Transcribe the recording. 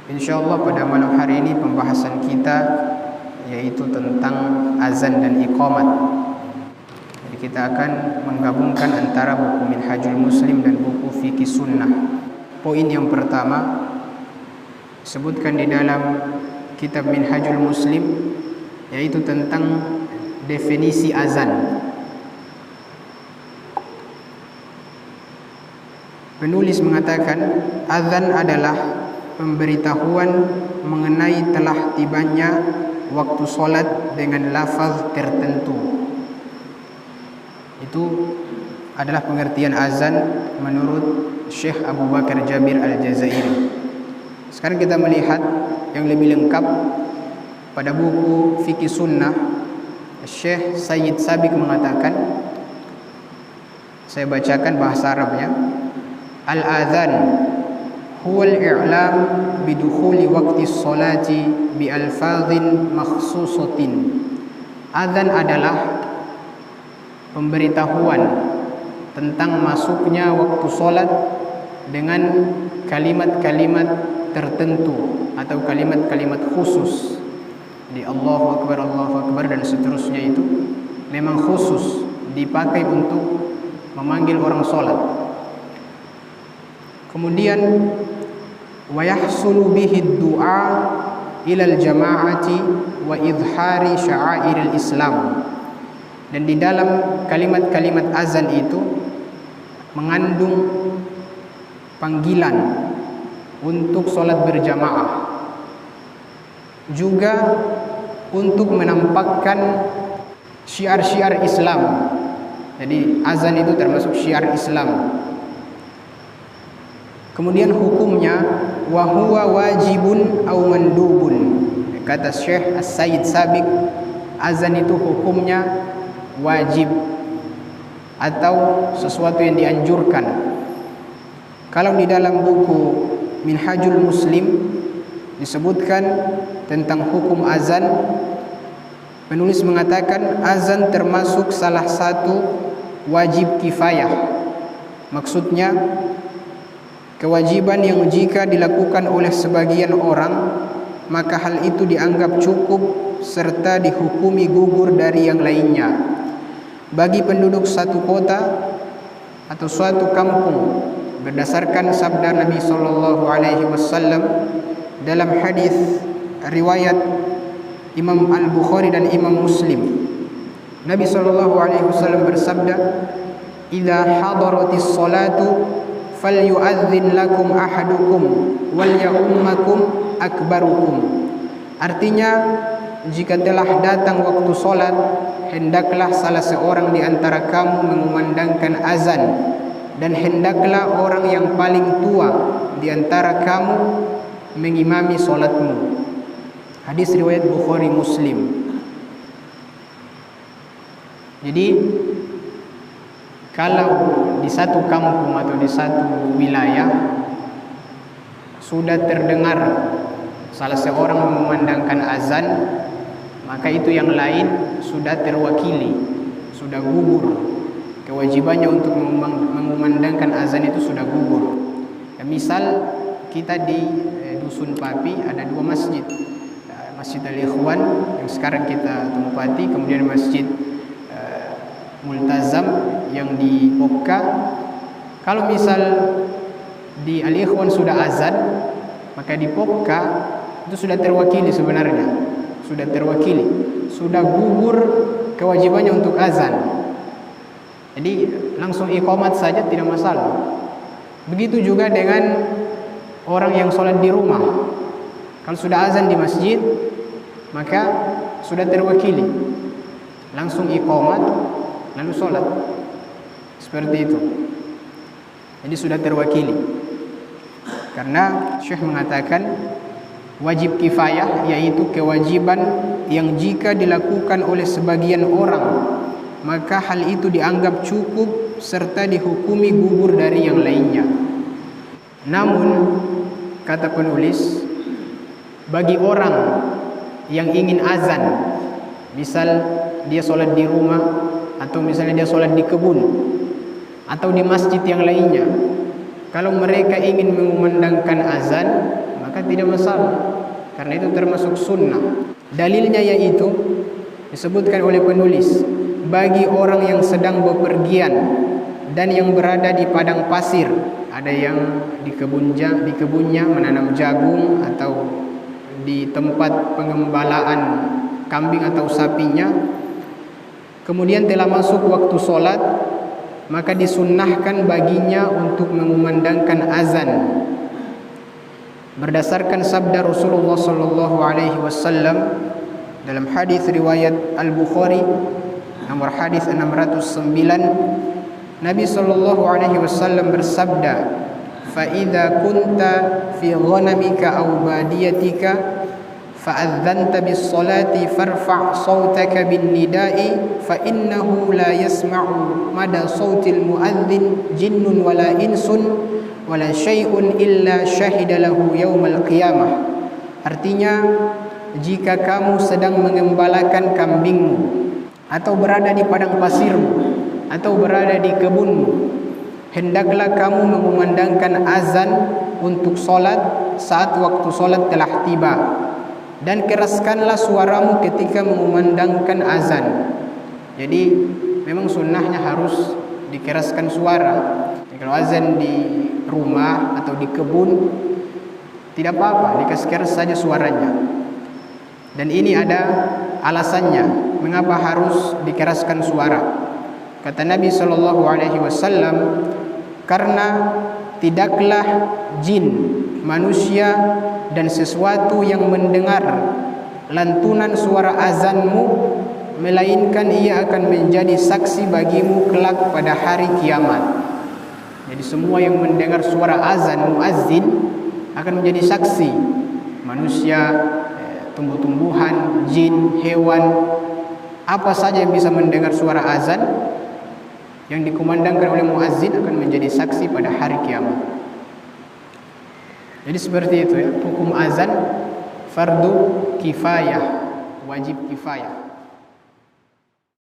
Insyaallah pada malam hari ini pembahasan kita yaitu tentang azan dan iqamat. Jadi kita akan menggabungkan antara buku Minhajul Muslim dan buku Fiqih Sunnah. Poin yang pertama disebutkan di dalam kitab Minhajul Muslim yaitu tentang definisi azan. Penulis mengatakan azan adalah pemberitahuan mengenai telah tibanya waktu solat dengan lafaz tertentu. Itu adalah pengertian azan menurut Syekh Abu Bakar Jabir Al-Jazairi. Sekarang kita melihat yang lebih lengkap pada buku Fiqih Sunnah. Syekh Sayyid Sabiq mengatakan, saya bacakan bahasa Arabnya, al-adhan huwa al-i'lam bidukhuli waqti sholati bi alfadhin makhsusatin. Adzan adalah pemberitahuan tentang masuknya waktu sholat dengan kalimat-kalimat tertentu atau kalimat-kalimat khusus. Di Allahu Akbar dan seterusnya itu memang khusus dipakai untuk memanggil orang sholat. Kemudian wa yahsulu bihi du'a ilal jama'ati wa idhari sya'airil Islam. Dan di dalam kalimat-kalimat azan itu mengandung panggilan untuk sholat berjamaah, juga untuk menampakkan syiar-syiar Islam. Jadi azan itu termasuk syiar Islam. Kemudian hukumnya wa huwa wajibun aw mandubun. Kata Syekh As-Sayyid Sabiq, azan itu hukumnya wajib atau sesuatu yang dianjurkan. Kalau di dalam buku Minhajul Muslim disebutkan tentang hukum azan, penulis mengatakan azan termasuk salah satu wajib kifayah. Maksudnya kewajiban yang jika dilakukan oleh sebagian orang maka hal itu dianggap cukup serta dihukumi gugur dari yang lainnya. Bagi penduduk satu kota atau suatu kampung, berdasarkan sabda Nabi SAW dalam hadis riwayat Imam Al-Bukhari dan Imam Muslim, Nabi SAW bersabda, "Idza hadaratis salatu falyu'adzin lakum ahadukum wal ya'ummakum akbarukum." Artinya, jika telah datang waktu solat, hendaklah salah seorang di antara kamu mengumandangkan azan, dan hendaklah orang yang paling tua di antara kamu mengimami solatmu. Hadis riwayat Bukhari Muslim. Jadi kalau di satu kampung atau di satu wilayah sudah terdengar salah seorang mengumandangkan azan, maka itu yang lain sudah terwakili, sudah gugur. Kewajibannya untuk mengumandangkan azan itu sudah gugur. Misal kita di Dusun Papi ada dua masjid, Masjid Al-Ikhwan yang sekarang kita tempati, kemudian Masjid Multazam yang di Pokka. Kalau misal di Al-Ikhwan sudah azan, maka di Pokka itu sudah terwakili sebenarnya, sudah terwakili, sudah gugur kewajibannya untuk azan. Jadi langsung iqamat saja tidak masalah. Begitu juga dengan orang yang sholat di rumah. Kalau sudah azan di masjid, maka sudah terwakili, langsung iqamat lalu sholat. Seperti itu. Jadi sudah terwakili. Karena Syekh mengatakan wajib kifayah, yaitu kewajiban yang jika dilakukan oleh sebagian orang maka hal itu dianggap cukup serta dihukumi gugur dari yang lainnya. Namun kata penulis, bagi orang yang ingin azan, misal dia sholat di rumah, atau misalnya dia sholat di kebun atau di masjid yang lainnya, kalau mereka ingin mengumandangkan azan, maka tidak masalah, karena itu termasuk sunnah. Dalilnya yaitu disebutkan oleh penulis, bagi orang yang sedang bepergian dan yang berada di padang pasir, ada yang di kebunnya menanam jagung atau di tempat pengembalaan kambing atau sapinya, kemudian telah masuk waktu sholat, maka disunnahkan baginya untuk mengumandangkan azan berdasarkan sabda Rasulullah sallallahu alaihi wasallam dalam hadis riwayat Al-Bukhari nomor hadis 609. Nabi sallallahu alaihi wasallam bersabda, "Fa idza kunta fi ghanamika aw badiyatika fa'adzanta bis-salati farfa' sautaka bin-nida'i fa innahu la yasma'u mada sautil mu'adzin jinnun wala insun wala syai'un illa syahida lahu yaumal qiyamah." Artinya, jika kamu sedang mengembalakan kambingmu atau berada di padang pasirmu atau berada di kebunmu, hendaklah kamu mengumandangkan azan untuk solat saat waktu solat telah tiba, dan keraskanlah suaramu ketika mengumandangkan azan. Jadi memang sunnahnya harus dikeraskan suara. Kalau azan di rumah atau di kebun tidak apa-apa, dikeras saja suaranya. Dan ini ada alasannya mengapa harus dikeraskan suara. Kata Nabi sallallahu alaihi wasallam, karena tidaklah jin, manusia dan sesuatu yang mendengar lantunan suara azanmu melainkan ia akan menjadi saksi bagimu kelak pada hari kiamat. Jadi semua yang mendengar suara azan muazzin akan menjadi saksi. Manusia, tumbuh-tumbuhan, jin, hewan, apa saja yang bisa mendengar suara azan yang dikumandangkan oleh muazzin akan menjadi saksi pada hari kiamat. Jadi seperti itu ya, hukum azan fardu kifayah, wajib kifayah.